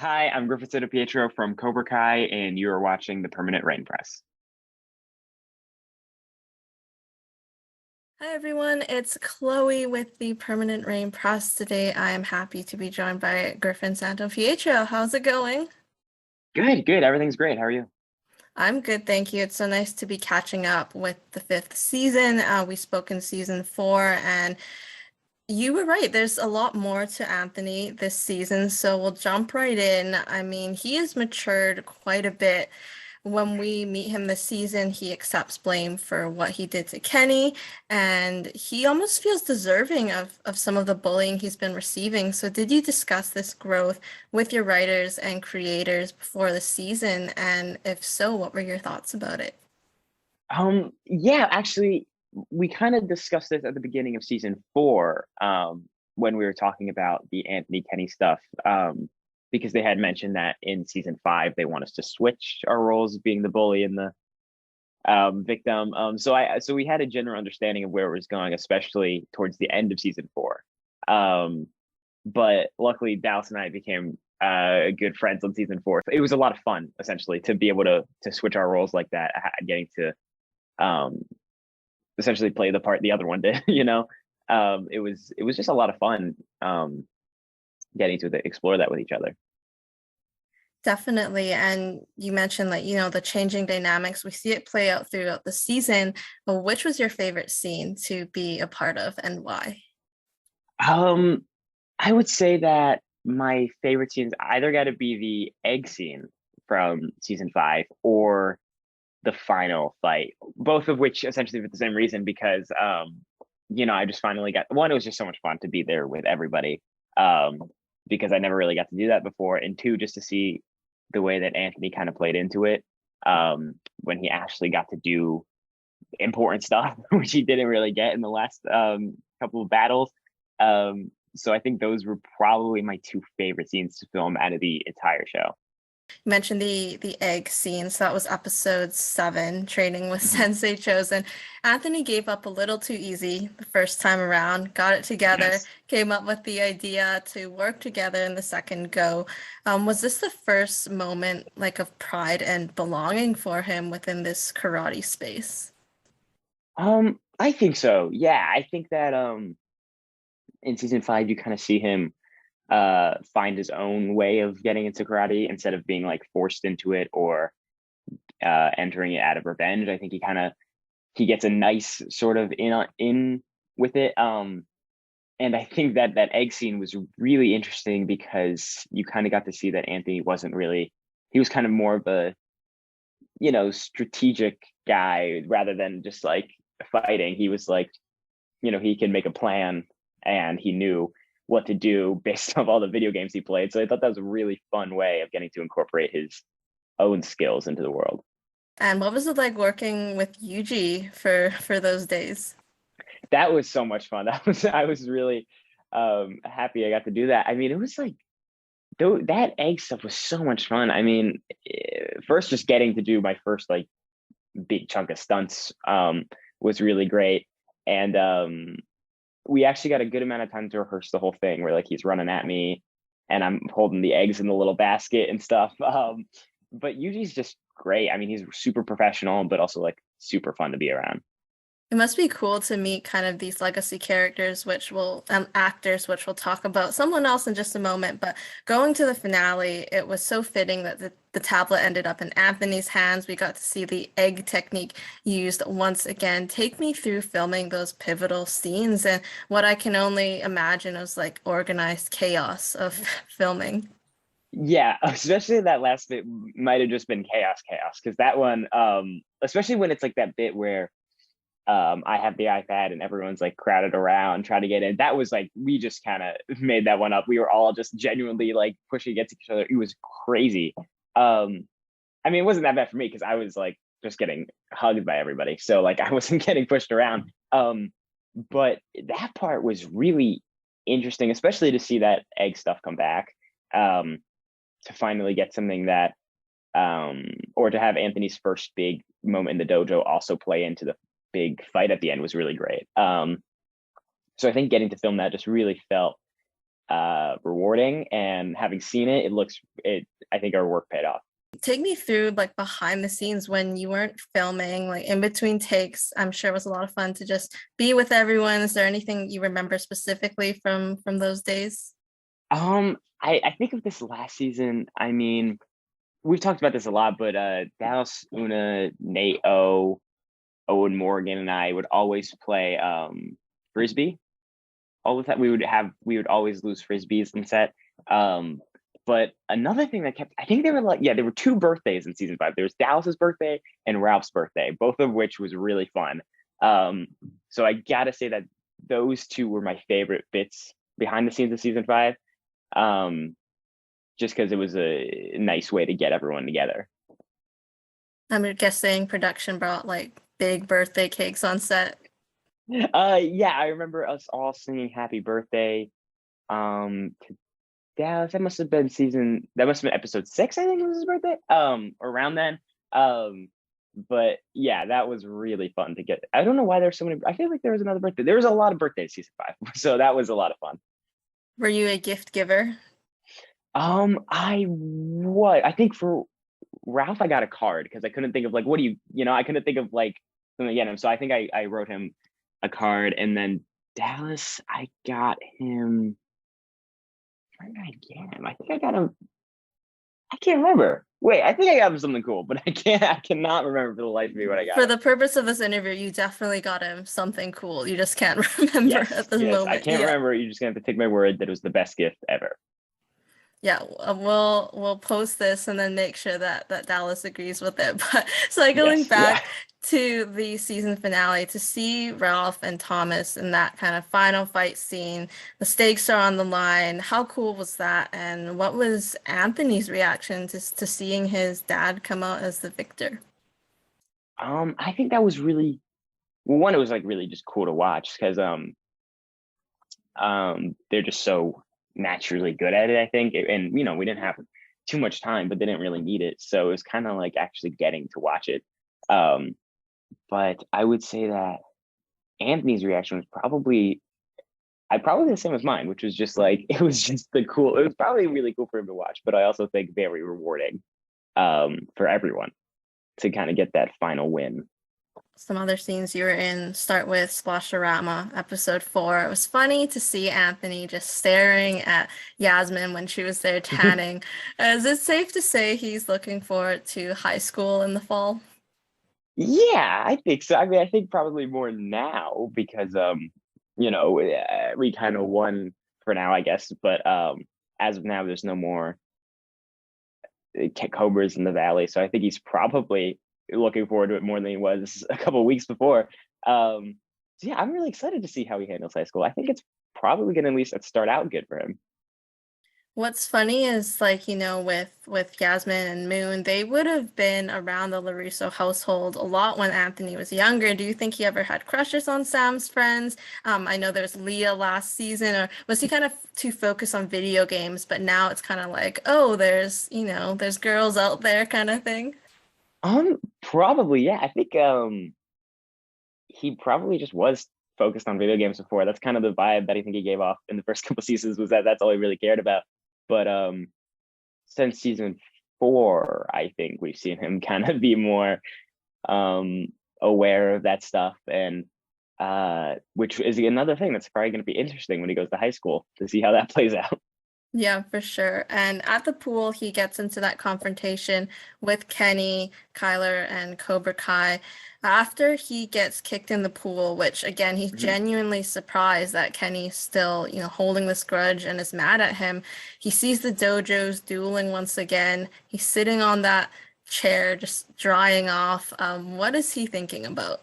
Hi, I'm Griffin Santopietro from Cobra and you are watching the Permanent Rain Press. Hi everyone, it's Chloe with the Permanent Rain Press. Today I am happy to be joined by Griffin Santopietro. How's it going? Good, good. Everything's great. How are you? I'm good, thank you. It's so nice to be catching up with the fifth season. We spoke in season four, and you were right. There's a lot more to Anthony this season, so we'll jump right in. I mean, he has matured quite a bit. When we meet him this season, he accepts blame for what he did to Kenny, and he almost feels deserving of some of the bullying he's been receiving. So, did you discuss this growth with your writers and creators before the season? And if so, what were your thoughts about it? Yeah, actually, we kind of discussed this at the beginning of season four, when we were talking about the Anthony Kenny stuff. Because they had mentioned that in season five they want us to switch our roles, being the bully and the victim. So we had a general understanding of where it was going, especially towards the end of season four. Um, but luckily Dallas and I became good friends on season four. It was a lot of fun, essentially, to be able to switch our roles like that, getting to um essentially play the part the other one did. It was just a lot of fun, getting to explore that with each other. Definitely. And you mentioned like, the changing dynamics. We see it play out throughout the season. But which was your favorite scene to be a part of and why? um I would say that my favorite scenes either got to be the egg scene from season five or the final fight, both of which essentially for the same reason, because I just finally got one. It was just so much fun to be there with everybody, because I never really got to do that before, and two, just to see the way that Anthony kind of played into it, when he actually got to do important stuff, which he didn't really get in the last couple of battles. So I think those were probably my two favorite scenes to film out of the entire show. You mentioned the egg scene, so that was episode 7, training with Mhm. Sensei Chosen. Anthony gave up a little too easy the first time around, got it together, Yes. came up with the idea to work together in the second go. Was this the first moment like of pride and belonging for him within this karate space? I think so. Yeah, I think that in season five you kind of see him find his own way of getting into karate instead of being like forced into it, or entering it out of revenge. I think he gets a nice sort of in with it. And I think that that egg scene was really interesting because you kind of got to see that Anthony wasn't really, he was kind of more of a, strategic guy rather than just like fighting. He was like, he can make a plan, and he knew what to do based off all the video games he played. So I thought that was a really fun way of getting to incorporate his own skills into the world. And what was it like working with Yuji for those days? That was so much fun. I was really happy I got to do that. I mean, it was like that egg stuff was so much fun. I mean, first just getting to do my first like big chunk of stunts was really great, and we actually got a good amount of time to rehearse the whole thing, where like he's running at me and I'm holding the eggs in the little basket and stuff. But Yuji's just great. I mean, he's super professional, but also like super fun to be around. It must be cool to meet kind of these legacy characters, which will actors, which we'll talk about someone else in just a moment. But going to the finale, it was so fitting that the tablet ended up in Anthony's hands. We got to see the egg technique used once again. Take me through filming those pivotal scenes and what I can only imagine was like organized chaos of filming. Yeah, especially that last bit might have just been chaos, because that one, especially when it's like that bit where I have the iPad and everyone's like crowded around trying to get in. That was like, we just kind of made that one up. We were all just genuinely like pushing against each other. It was crazy. I mean, it wasn't that bad for me because I was like just getting hugged by everybody. So like I wasn't getting pushed around. But that part was really interesting, especially to see that egg stuff come back. To finally get something that, or to have Anthony's first big moment in the dojo also play into the big fight at the end was really great. So I think getting to film that just really felt rewarding, and having seen it, I think our work paid off. Take me through like behind the scenes when you weren't filming, like in between takes. I'm sure it was a lot of fun to just be with everyone. Is there anything you remember specifically from those days? I think of this last season. I mean, we've talked about this a lot, but Dallas, Una, Nate, Owen Morgan, and I would always play frisbee all the time. We would always lose frisbees in set. But another thing that kept, I think there were two birthdays in season 5. There was Dallas's birthday and Ralph's birthday, both of which was really fun. So I gotta say that those two were my favorite bits behind the scenes of season 5. Just because it was a nice way to get everyone together. I'm guessing production brought like big birthday cakes on set. Yeah, I remember us all singing happy birthday to Dallas. That must have been episode 6, I think, was his birthday. Around then. But yeah, that was really fun to get. I don't know why there's so many. I feel like there was another birthday. There was a lot of birthdays season 5, so that was a lot of fun. Were you a gift giver? I think for Ralph, I got a card because I couldn't think of like, I couldn't think of like something to get him. So I think I wrote him a card, and then Dallas, I got him. Where did I get him? I think I got him. I can't remember. Wait, I think I got him something cool, but I cannot remember for the life of me what I got. For the purpose of this interview, you definitely got him something cool. You just can't remember at this moment. I can't remember. You're just gonna have to take my word that it was the best gift ever. Yeah, we'll post this and then make sure that Dallas agrees with it. But cycling back to the season finale, to see Ralph and Thomas in that kind of final fight scene, the stakes are on the line. How cool was that? And what was Anthony's reaction to seeing his dad come out as the victor? I think that was really, well, one, it was like really just cool to watch because they're just so naturally good at it, I think. And we didn't have too much time, but they didn't really need it, so it was kind of like actually getting to watch it. But I would say that Anthony's reaction was probably the same as mine, which was just like, it was probably really cool for him to watch, but I also think very rewarding for everyone to kind of get that final win. Some other scenes you were in start with Splashorama, episode 4. It was funny to see Anthony just staring at Yasmin when she was there tanning. Is it safe to say he's looking forward to high school in the fall? Yeah, I think so. I mean, I think probably more now because we kind of won for now, I guess. But as of now, there's no more Cobras in the Valley, so I think he's probably looking forward to it more than he was a couple of weeks before. So yeah, I'm really excited to see how he handles high school. I think it's probably going to at least start out good for him. What's funny is like, with Yasmin and Moon, they would have been around the LaRusso household a lot when Anthony was younger. Do you think he ever had crushes on Sam's friends? I know there's Leah last season, or was he kind of too focused on video games, but now it's kind of like, oh, there's girls out there kind of thing? Probably, yeah. I think he probably just was focused on video games before. That's kind of the vibe that I think he gave off in the first couple seasons, was that that's all he really cared about. But since season 4, I think we've seen him kind of be more aware of that stuff, and which is another thing that's probably going to be interesting when he goes to high school to see how that plays out. Yeah, for sure. And at the pool, he gets into that confrontation with Kenny, Kyler, and Cobra Kai. After he gets kicked in the pool, which again, he's genuinely surprised that Kenny's still, holding this grudge and is mad at him. He sees the dojos dueling once again. He's sitting on that chair, just drying off. What is he thinking about?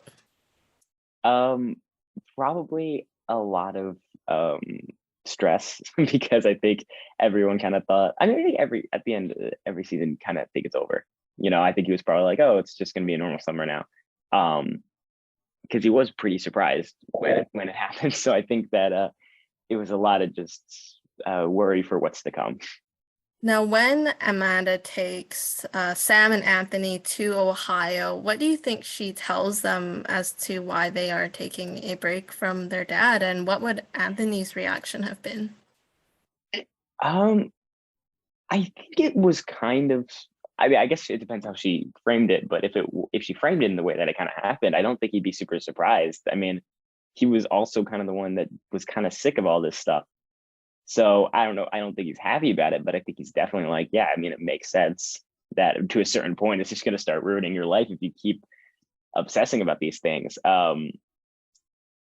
Probably a lot of stress because I think everyone kind of thought, I think at the end of every season kind of think it's over. I think he was probably like, oh, it's just going to be a normal summer now. Because he was pretty surprised when it happened. So I think that it was a lot of just worry for what's to come. Now, when Amanda takes Sam and Anthony to Ohio, what do you think she tells them as to why they are taking a break from their dad? And what would Anthony's reaction have been? Um, I think it was kind of. I mean, I guess it depends how she framed it, but if she framed it in the way that it kind of happened, I don't think he'd be super surprised. I mean, he was also kind of the one that was kind of sick of all this stuff. So I don't know. I don't think he's happy about it, but I think he's definitely like, yeah, I mean, it makes sense that to a certain point, it's just going to start ruining your life if you keep obsessing about these things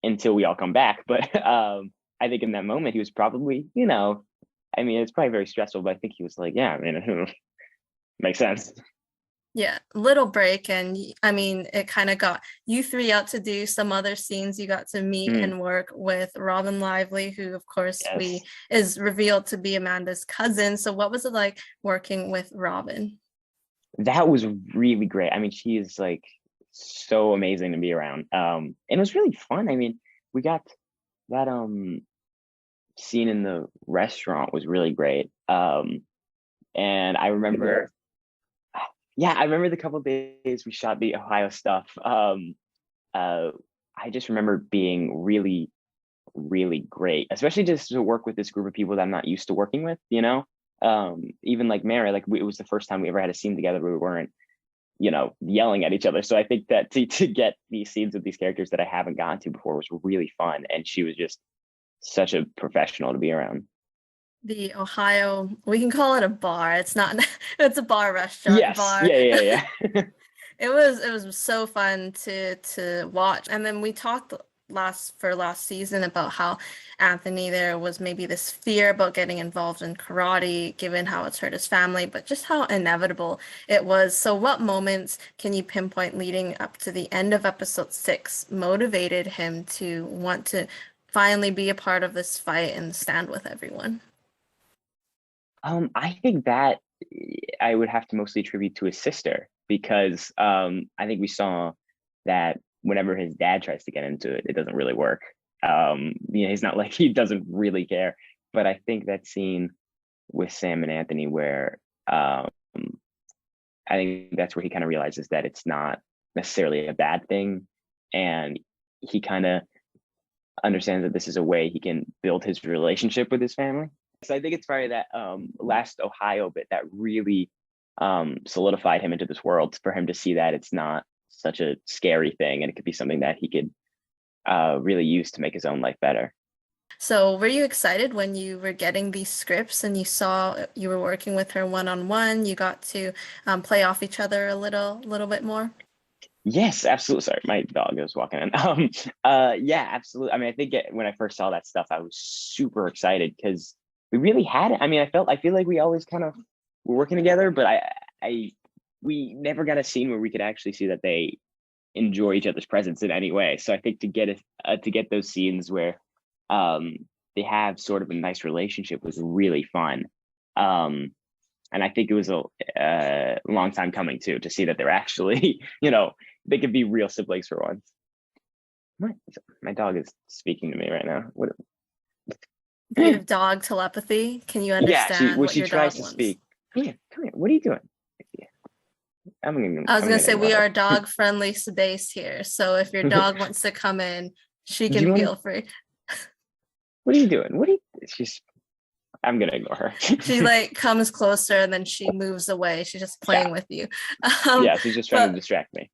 until we all come back. But I think in that moment, he was probably, I mean, it's probably very stressful, but I think he was like, yeah, I mean, makes sense. Yeah, little break, and I mean, it kind of got you three out to do some other scenes. You got to meet Mm, and work with Robin Lively, who, of course, yes. we is revealed to be Amanda's cousin. So, what was it like working with Robin? That was really great. I mean, she is like so amazing to be around. And it was really fun. I mean, we got that scene in the restaurant was really great. And I remember, yeah, I remember the couple of days we shot the Ohio stuff. Uh, I just remember being really, really great, especially just to work with this group of people that I'm not used to working with, even like Mary, like it was the first time we ever had a scene together where we weren't, yelling at each other. So I think that to get these scenes with these characters that I haven't gotten to before was really fun. And she was just such a professional to be around. The Ohio, we can call it a bar. It's not, it's a bar restaurant Yes. bar. Yeah, yeah, yeah. It was so fun to watch. And then we talked last season about how Anthony there was maybe this fear about getting involved in karate given how it's hurt his family, but just how inevitable it was. So what moments can you pinpoint leading up to the end of episode 6 motivated him to want to finally be a part of this fight and stand with everyone? I think that I would have to mostly attribute to his sister because I think we saw that whenever his dad tries to get into it, it doesn't really work. He's not like he doesn't really care. But I think that scene with Sam and Anthony where I think that's where he kind of realizes that it's not necessarily a bad thing, and he kind of understands that this is a way he can build his relationship with his family. So I think it's probably that last Ohio bit that really solidified him into this world for him to see that it's not such a scary thing and it could be something that he could really use to make his own life better. So, were you excited when you were getting these scripts and you saw you were working with her one on one? You got to play off each other a little bit more? Yes, absolutely. Sorry, my dog is walking in. Yeah, absolutely. I mean, I think when I first saw that stuff, I was super excited because we really had it. I mean, I feel like we always kind of were working together, but we never got a scene where we could actually see that they enjoy each other's presence in any way. So I think to get those scenes where um, they have sort of a nice relationship was really fun. Um, and I think it was a long time coming too to see that they're actually, they could be real siblings for once. My, my dog is speaking to me right now. What? Do you have dog telepathy? Can you Yeah, understand what she your dog tries to wants? speak. Come here. What are you doing? I was I'm gonna gonna say ignore we her. are a dog-friendly space here, so if your Do dog wants to come in, she can you want to? feel free. What are you doing? What are you? She's. I'm gonna ignore her. She like comes closer and then she moves away. She's just Yeah, playing with you. Um, yeah. She's just trying to but distract me.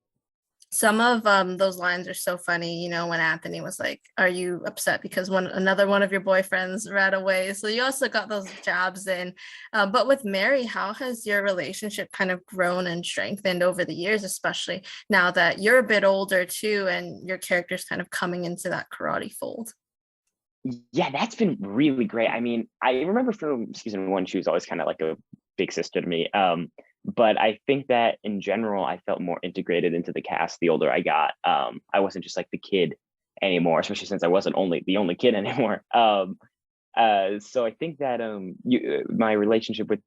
some of those lines are so funny, when Anthony was like, "Are you upset because another one of your boyfriends ran away?" So you also got those jabs in. But with Mary, how has your relationship kind of grown and strengthened over the years, especially now that you're a bit older too, and your character's kind of coming into that karate fold? Yeah, that's been really great. I mean, I remember from season one, she was always kind of like a big sister to me. But I think that in general, I felt more integrated into the cast the older I got. I wasn't just like the kid anymore, especially since I wasn't only the only kid anymore. So I think that my relationship with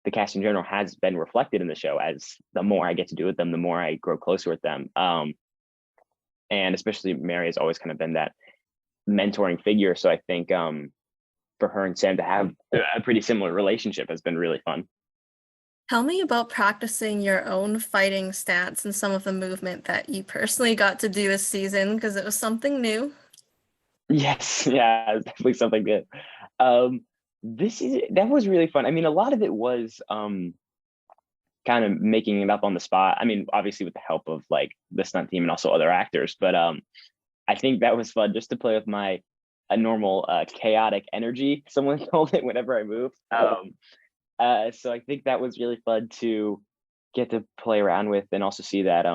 the cast in general has been reflected in the show as the more I get to do with them, the more I grow closer with them. And especially Mary has always kind of been that mentoring figure. So I think for her and Sam to have a pretty similar relationship has been really fun. Tell me about practicing your own fighting stance and some of the movement that you personally got to do this season because it was something new. Yes, yeah, it's definitely something good. Um, that was really fun. I mean, a lot of it was kind of making it up on the spot. I mean, obviously with the help of like the stunt team and also other actors, but I think that was fun just to play with my a normal chaotic energy, someone called it, whenever I moved. So I think that was really fun to get to play around with and also see that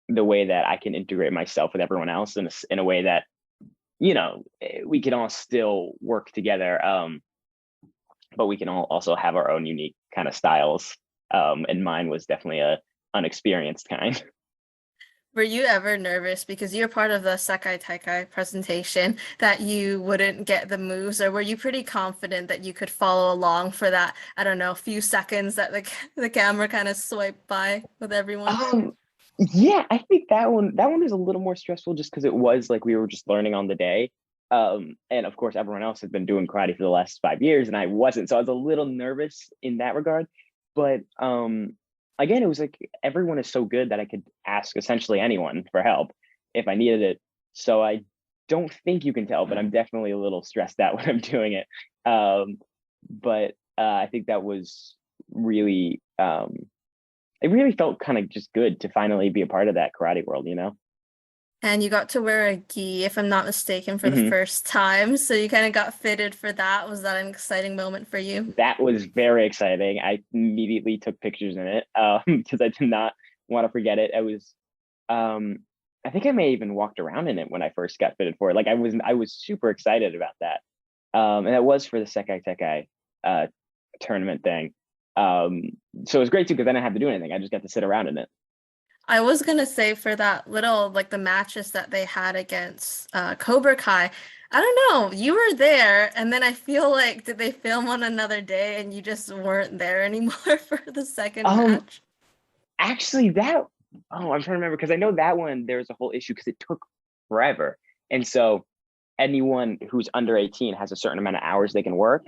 the way that I can integrate myself with everyone else in a way that, you know, we can all still work together, but we can all also have our own unique kind of styles. And mine was definitely a unexperienced kind. Were you ever nervous because you're part of the Sekai Taikai presentation that you wouldn't get the moves, or were you pretty confident that you could follow along for that, I don't know, few seconds that the camera kind of swiped by with everyone? Yeah, I think that one is a little more stressful just because it was like we were just learning on the day. And of course everyone else had been doing karate for the last 5 years and I wasn't. So I was a little nervous in that regard. But again, it was like everyone is so good that I could ask essentially anyone for help if I needed it. So I don't think you can tell, but I'm definitely a little stressed out when I'm doing it. But I think that was really it really felt kind of just good to finally be a part of that karate world, you know? And you got to wear a gi, if I'm not mistaken, for the Hmm. first time. So you kind of got fitted for that. Was that an exciting moment for you? That was very exciting. I immediately took pictures in it because I did not want to forget it. Um, I think I may even walked around in it when I first got fitted for it. Like I was super excited about that. And that was for the Sekai Tekai uh, tournament thing. Um, so it was great too because I didn't have to do anything. I just got to sit around in it. I was gonna say for that little like the matches that they had against Cobra Kai, I don't know, you were there, and then I feel like did they film on another day and you just weren't there anymore for the second Um, match? Actually, I'm trying to remember because I know that one there was a whole issue because it took forever. And so anyone who's under 18 has a certain amount of hours they can work.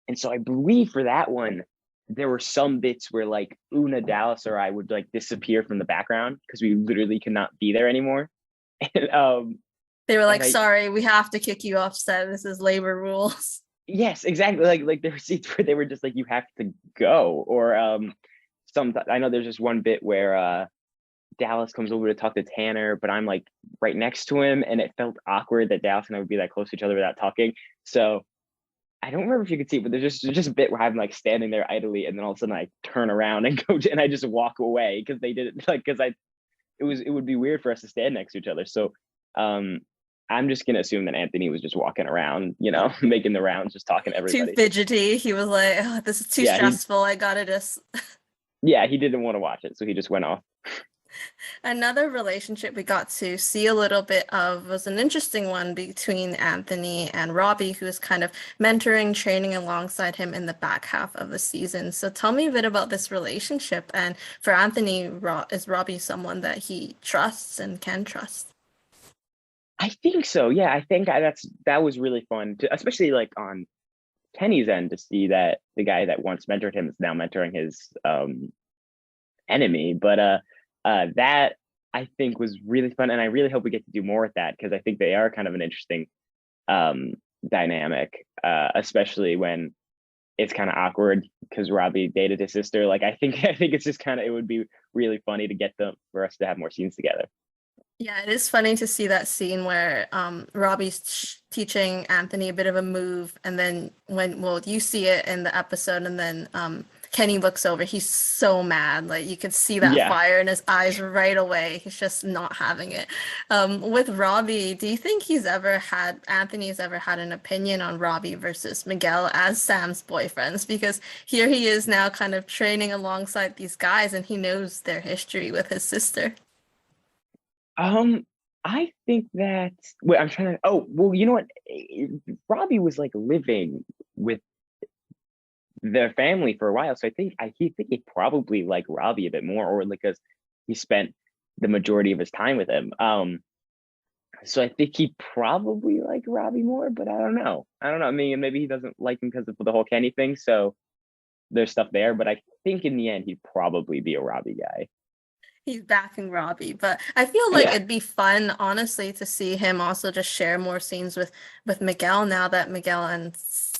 And so I believe for that one, there were some bits where like Una, Dallas, or I would like disappear from the background because we literally could not be there anymore. And They were and like, I sorry, we have to kick you off set. This is labor rules. yes, exactly. Like there were seats where they were just like you have to go. Or some I know there's just one bit where Dallas comes over to talk to Tanner, but I'm like right next to him, and it felt awkward that Dallas and I would be that close to each other without talking. So I don't remember if you could see it, but there's just a bit where I'm like standing there idly, and then all of a sudden I turn around and go and I just walk away because they did it like because I it would be weird for us to stand next to each other. So um I'm just gonna assume that Anthony was just walking around, you know, making the rounds, just talking to Too everybody. fidgety. He was like, oh, this is too Yeah, stressful. I gotta just he didn't want to watch it, so he just went off. Another relationship we got to see a little bit of was an interesting one between Anthony and Robby, who is kind of mentoring, training alongside him in the back half of the season. So tell me a bit about this relationship. And for Anthony, is Robby someone that he trusts and can trust? I think so. Yeah, I think that was really fun to, especially like on Kenny's end, to see that the guy that once mentored him is now mentoring his enemy. But that I think was really fun, and I really hope we get to do more with that because I think they are kind of an interesting um, dynamic, especially when it's kind of awkward because Robby dated his sister. Like I think it's just kind of it would be really funny to get them for us to have more scenes together. Yeah, it is funny to see that scene where Robbie's teaching Anthony a bit of a move, and then well, you see it in the episode, and then Kenny looks over. He's so mad, like you could see that Yeah. fire in his eyes right away. He's just not having it. With Robbie, do you think Anthony's ever had an opinion on Robbie versus Miguel as Sam's boyfriends? Because here he is now, kind of training alongside these guys, and he knows their history with his sister. I think that wait, I'm trying to. Oh, well, you know what? Robby was like living with their family for a while, so he probably like Robby a bit more, or like because he spent the majority of his time with him. So I think he probably liked Robby more, but I don't know. I don't know. I mean, maybe he doesn't like him because of the whole Kenny thing. So there's stuff there, but I think in the end he'd probably be a Robby guy. He's backing Robbie, but I feel like Yeah. it'd be fun, honestly, to see him also just share more scenes with Miguel now that Miguel and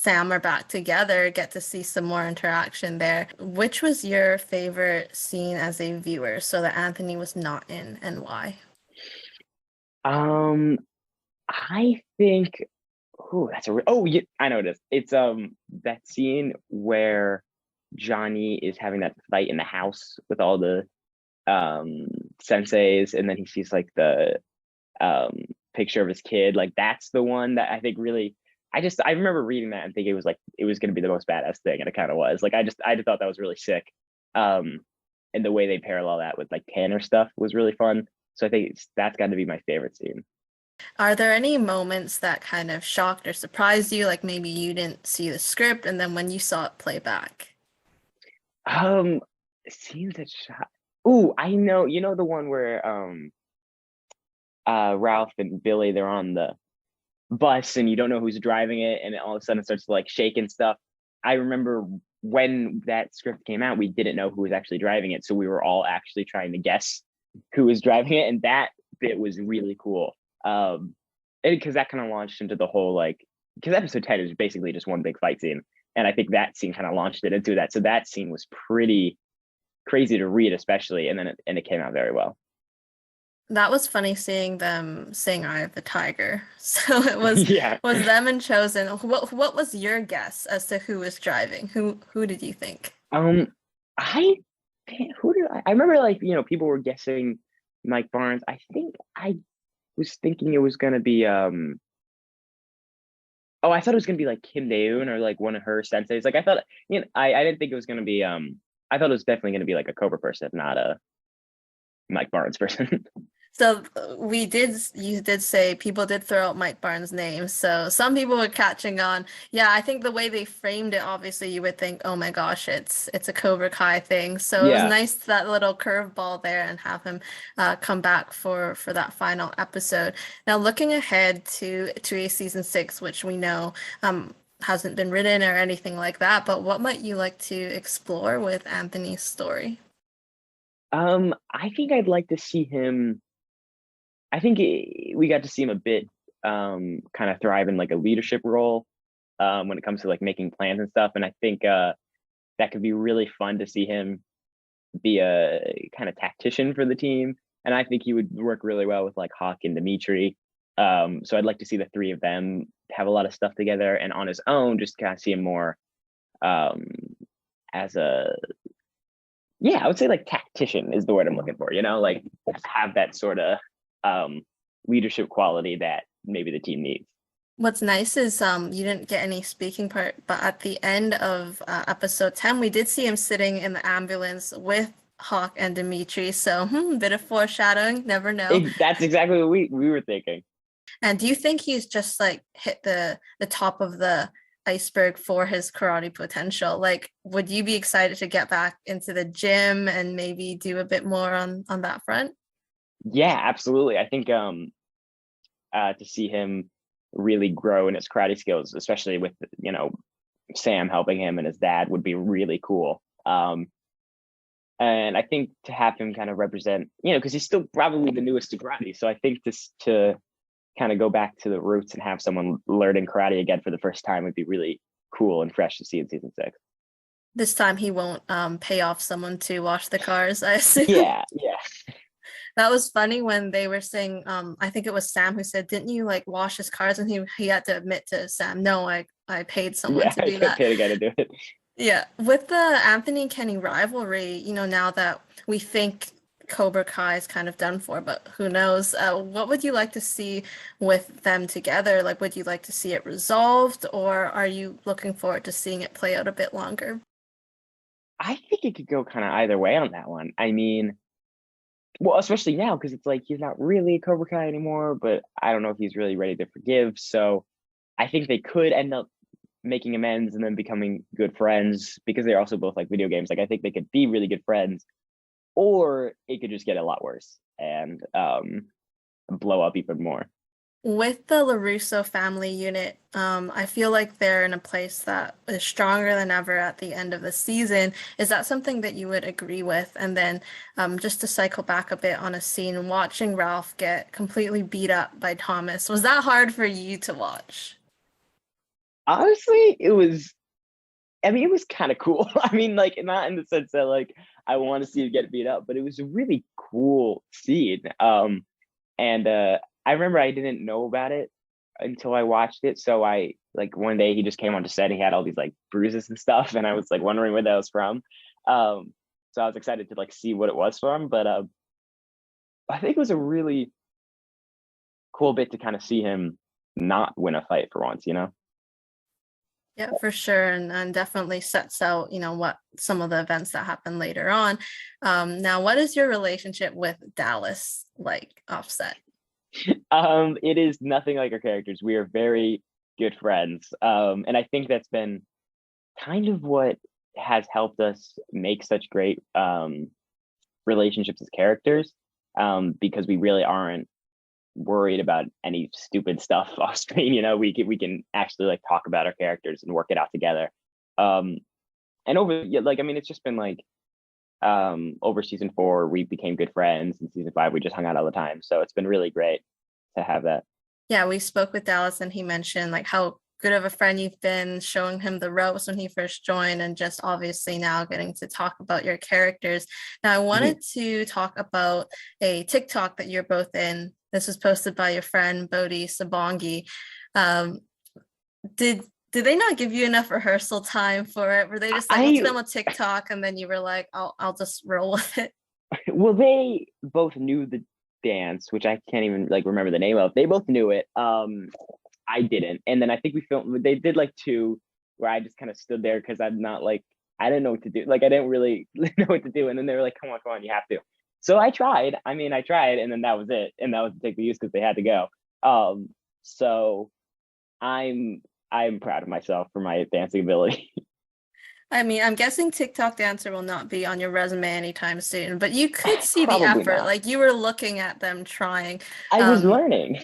Sam are back together, get to see some more interaction there. Which was your favorite scene as a viewer, so that Anthony was not in, and why? Um, I think, oh, yeah, I know it is. It's that scene where Johnny is having that fight in the house with all the um senseis, and then he sees like the um picture of his kid. Like that's the one that I think really. I remember reading that and thinking it was like it was going to be the most badass thing, and it kind of was. Like I just thought that was really sick. Um, and the way they parallel that with like Tanner stuff was really fun. So I think that's got to be my favorite scene. Are there any moments that kind of shocked or surprised you, like maybe you didn't see the script and then when you saw it play back? Um, Scenes that shot. Oh, I know. You know the one where Ralph and Billy, they're on the bus and you don't know who's driving it, and all of a sudden it starts to like shake and stuff. I remember when that script came out, we didn't know who was actually driving it, so we were all actually trying to guess who was driving it, and that bit was really cool. Because that kind of launched into the whole like, because episode 10 is basically just one big fight scene, and I think that scene kind of launched it into that. So that scene was pretty crazy to read, especially, and then it came out very well. That was funny seeing them sing "Eye of the Tiger." So it Yeah. was them and Chosen. What was your guess as to who was driving? Who did you think? I who did I remember, like, people were guessing Mike Barnes. I think I was thinking it was gonna be oh, I thought it was gonna be like Kim Daeun or like one of her senseis. Like I thought, I didn't think it was gonna be I thought it was definitely gonna be like a Cobra person, not a Mike Barnes person. So you did say people did throw out Mike Barnes' name. So some people were catching on. Yeah, I think the way they framed it, obviously you would think, oh my gosh, it's a Cobra Kai thing. So it was Yeah. nice that little curveball there and have him come back for that final episode. Now looking ahead to a season 6, which we know hasn't been written or anything like that, but what might you like to explore with Anthony's story? I think I'd like to see him. I think we got to see him a bit kind of thrive in like a leadership role when it comes to like making plans and stuff. And I think that could be really fun to see him be a kind of tactician for the team. And I think he would work really well with like Hawk and Dimitri. So I'd like to see the three of them have a lot of stuff together, and on his own, just kind of see him more um, as a, yeah, I would say like tactician is the word I'm looking for, like have that sort of um, leadership quality that maybe the team needs. What's nice is you didn't get any speaking part, but at the end of episode 10, we did see him sitting in the ambulance with Hawk and Dimitri. So, bit of foreshadowing, never know. That's exactly what we were thinking. And do you think he's just like hit the top of the iceberg for his karate potential? Like, would you be excited to get back into the gym and maybe do a bit more on that front? Yeah, absolutely. I think to see him really grow in his karate skills, especially with Sam helping him and his dad, would be really cool. And I think to have him kind of represent, because he's still probably the newest to karate. So I think to kind of go back to the roots and have someone learning karate again for the first time would be really cool and fresh to see in season 6. This time he won't pay off someone to wash the cars, I assume. Yeah, yeah. That was funny when they were saying, I think it was Sam who said, didn't you like wash his cars? And he had to admit to Sam, no, I paid someone to do that. Paid a guy to do it. Yeah. With the Anthony and Kenny rivalry, now that we think Cobra Kai is kind of done for, but who knows? What would you like to see with them together? Like, would you like to see it resolved, or are you looking forward to seeing it play out a bit longer? I think it could go kind of either way on that one. I mean, well, especially now because it's like he's not really a Cobra Kai anymore, but I don't know if he's really ready to forgive. So I think they could end up making amends and then becoming good friends because they're also both like video games. Like I think they could be really good friends, or it could just get a lot worse and blow up even more. With the LaRusso family unit, I feel like they're in a place that is stronger than ever at the end of the season. Is that something that you would agree with? And then just to cycle back a bit on a scene, watching Ralph get completely beat up by Thomas, was that hard for you to watch? Honestly, it was. I mean, it was kind of cool. I mean, like not in the sense that like I want to see it get beat up, but it was a really cool scene. And I remember I didn't know about it until I watched it. So I like one day he just came onto set. He had all these like bruises and stuff, and I was like wondering where that was from. Um, so I was excited to like see what it was from. But I think it was a really cool bit to kind of see him not win a fight for once. You know? Yeah, for sure. And definitely sets out, what some of the events that happen later on. Now, what is your relationship with Dallas like offset? It is nothing like our characters. We are very good friends. And I think that's been kind of what has helped us make such great relationships as characters. Because we really aren't worried about any stupid stuff off screen. We can actually like talk about our characters and work it out together. Um, and over like I mean, it's just been like over season 4 we became good friends, and season 5 we just hung out all the time. So it's been really great to have that. Yeah, we spoke with Dallas and he mentioned like how good of a friend you've been, showing him the ropes when he first joined, and just obviously now getting to talk about your characters. Now, I Mhm. wanted to talk about a TikTok that you're both in. This was posted by your friend Bodhi Sabongi. Um, did did they not give you enough rehearsal time for it? Were they just like, let's I film a TikTok, and then you were like, I'll just roll with it? well, they both knew the dance, which I can't even like remember the name of. They both knew it. I didn't. And then I think we filmed, they did like 2 where I just kind of stood there because I'm not like, I didn't know what to do. Like, I didn't really know what to do. And then they were like, come on, you have to. So I tried. I mean, I tried, and then that was it. And that was the take we used because they had to go. So I'm I'm proud of myself for my dancing ability. I mean, I'm guessing TikTok dancer will not be on your resume anytime soon, but you could see the Probably effort. not. Like you were looking at them trying. I was Um, learning.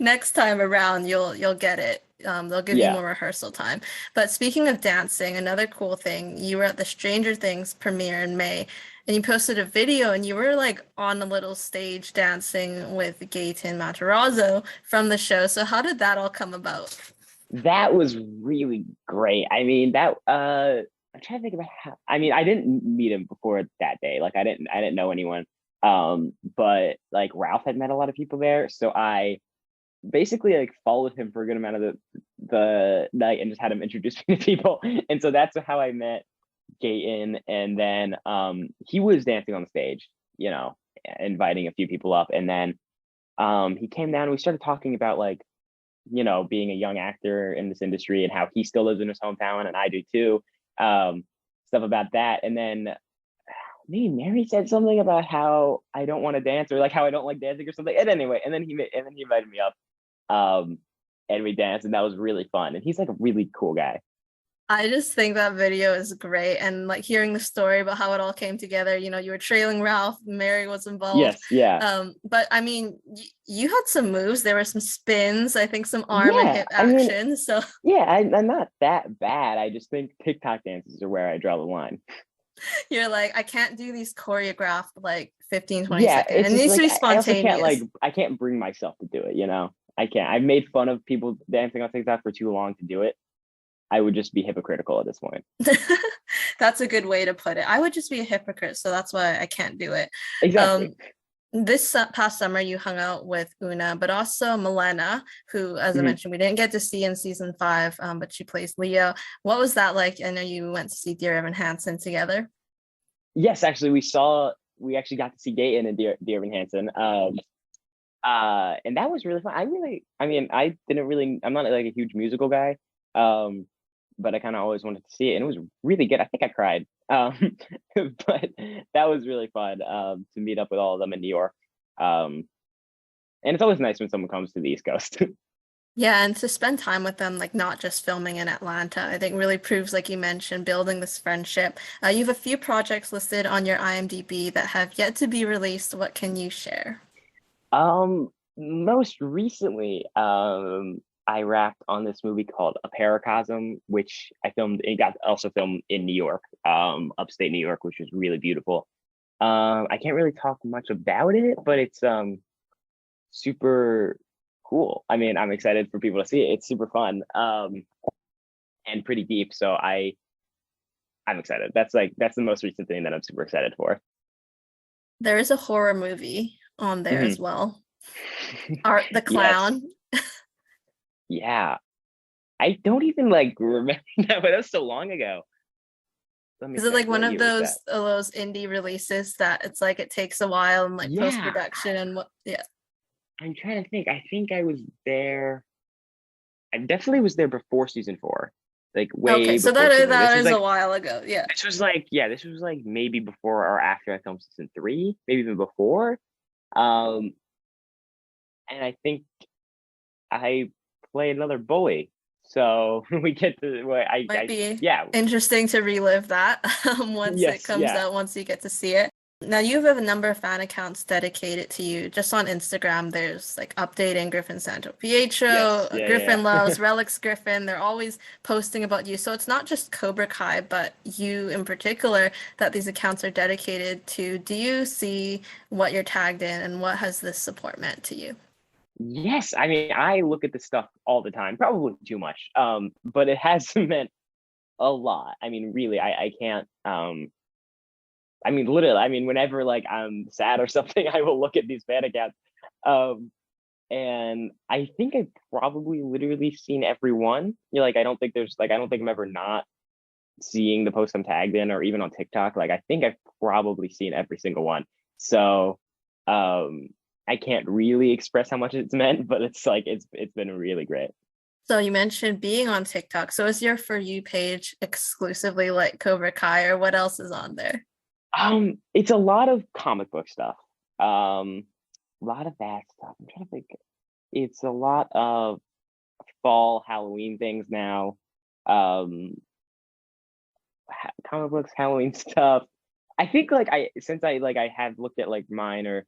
next time around, you'll get it. They'll give you Yeah. more rehearsal time. But speaking of dancing, another cool thing, you were at the Stranger Things premiere in May, and you posted a video, and you were like on a little stage dancing with Gaten Matarazzo from the show. So how did that all come about? That was really great. I mean, that I'm trying to think about how I mean, I didn't meet him before that day. Like I didn't know anyone. But like Ralph had met a lot of people there. So I basically like followed him for a good amount of the night and just had him introduce me to people. And so that's how I met Gaten. And then he was dancing on the stage, inviting a few people up. And then he came down and we started talking about like being a young actor in this industry and how he still lives in his hometown and I do too. Um, Stuff about that. And then maybe Mary said something about how I don't want to dance or like how I don't like dancing or something. And anyway, and then he invited me up, um, and we danced, and that was really fun. And he's like a really cool guy. I just think that video is great. And like hearing the story about how it all came together, you were trailing Ralph, Mary was involved. Yes, yeah, But I mean, you had some moves. There were some spins, I think some arm and yeah. hip I mean, action. So yeah, I'm not that bad. I just think TikTok dances are where I draw the line. you're like, I can't do these choreographed like 15, 20 Yeah, second. it's It just needs to like be I also can't spontaneous. like I can't bring myself to do it. I can't. I've made fun of people dancing on TikTok for too long to do it. I would just be hypocritical at this point. That's a good way to put it. I would just be a hypocrite, so that's why I can't do it. Exactly. Um, this past summer, you hung out with Una, but also Milena, who, as I Mhm. mentioned, we didn't get to see in season 5, but she plays Leo. What was that like? I know you went to see Dear Evan Hansen together. Yes, actually, we actually got to see Gaten and Dear Evan Hansen. And that was really fun. I mean, I'm not like a huge musical guy. Um, but I kind of always wanted to see it, and it was really good. I think I cried. But that was really fun to meet up with all of them in New York. Um, and it's always nice when someone comes to the East Coast. Yeah, and to spend time with them, like not just filming in Atlanta, I think really proves, like you mentioned, building this friendship. You have a few projects listed on your IMDb that have yet to be released. What can you share? Most recently, I wrapped on this movie called A Paracosm, which I filmed. It got also filmed in New York, upstate New York, which was really beautiful. I can't really talk much about it, but it's super cool. I mean, I'm excited for people to see it. It's super fun, and pretty deep. So I'm excited. That's the most recent thing that I'm super excited for. There is a horror movie on there as Mhm. well. Art the Yes. Clown. Yeah. I don't even like remember that, but that was so long ago. Let me Is it like think. one What of year was that? those indie releases that it's like it takes a while and like post Yeah. production and what? Yeah. I'm trying to think. I think I was there. I definitely was there before season 4, like Okay, way so before season. that is a while ago. Yeah. This was like maybe before or after I filmed season 3, maybe even before. Um, and I think I play another bully, so we get to. Well, Might be yeah, interesting to relive that once it yes, comes yeah, out, once you get to see it. Now you have a number of fan accounts dedicated to you. Just on Instagram, there's like updating Griffin yes, Santopietro, yeah, Griffin yeah. Loves, Relics Griffin. They're always posting about you. So it's not just Cobra Kai, but you in particular that these accounts are dedicated to. Do you see what you're tagged in and what has this support meant to you? Yes, I mean, I look at this stuff all the time, probably too much. But it has meant a lot. I mean, really, I can't. I mean, literally, I mean, whenever like I'm sad or something, I will look at these fan accounts. Um, and I think I've probably literally seen every one. You're like, I don't think I'm ever not seeing the post I'm tagged in, or even on TikTok. Like, I think I've probably seen every single one. So, um, I can't really express how much it's meant, but it's like it's been really great. So you mentioned being on TikTok. So is your For You page exclusively like Cobra Kai or what else is on there? It's a lot of comic book stuff. A lot of that stuff. I'm trying to think. It's a lot of fall Halloween things now. Um, Comic books, Halloween stuff. I think like I have looked at like mine or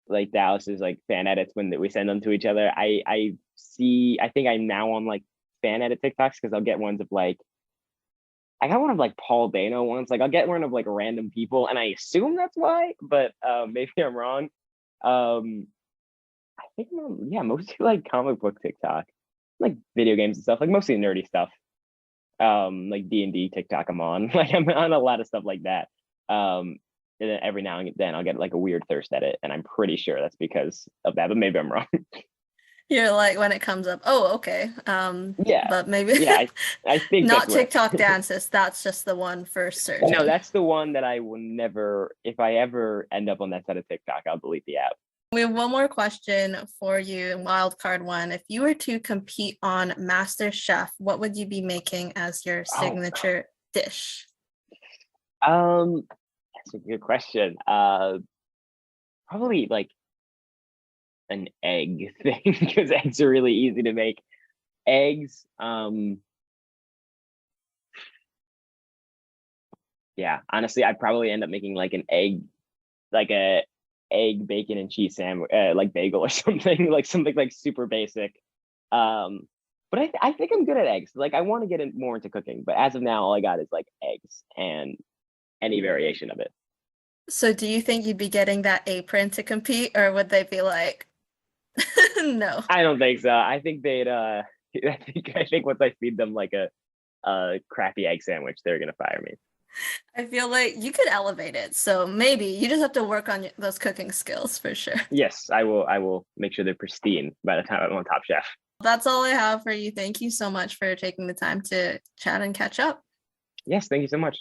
like Dallas's like fan edits when we send them to each other. I see. I think I'm now on like fan edit TikToks because I'll get ones of like I got one of like Paul Dano once. Like I'll get one of like random people, and I assume that's why, but maybe I'm wrong. Um, I think yeah, mostly like comic book TikTok, like video games and stuff, like mostly nerdy stuff. Like D&D TikTok I'm on. Like I'm on a lot of stuff like that. And then every now and then I'll get like a weird thirst edit, and I'm pretty sure that's because of that, but maybe I'm wrong. You're like when it comes up, oh, okay. Yeah, But maybe yeah, I think that's not where. TikTok dances. That's just the one for No, searching. that's the one that I will never. If I ever end up on that side of TikTok, I'll delete the app. We have one more question for you, wildcard one. If you were to compete on Master Chef, what would you be making as your Oh, signature dish? that's a good question. Probably like an egg thing because eggs are really easy to make. Eggs, yeah, honestly, I'd probably end up making like an egg, like a egg, bacon, and cheese sandwich, like bagel or something, like something like super basic. But I think I'm good at eggs. Like I want to get more into cooking, but as of now, all I got is like eggs and any variation of it. So do you think you'd be getting that apron to compete, or would they be like, no? I don't think so. I think they'd I think once I feed them like a crappy egg sandwich, they're gonna fire me. I feel like you could elevate it. So maybe you just have to work on those cooking skills for sure. Yes, I will make sure they're pristine by the time I'm on Top Chef. That's all I have for you. Thank you so much for taking the time to chat and catch up. Yes, thank you so much.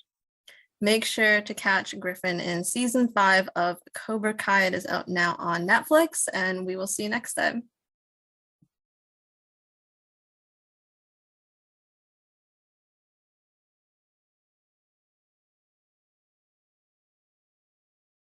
Make sure to catch Griffin in season 5 of Cobra Kai. It is out now on Netflix, and we will see you next time.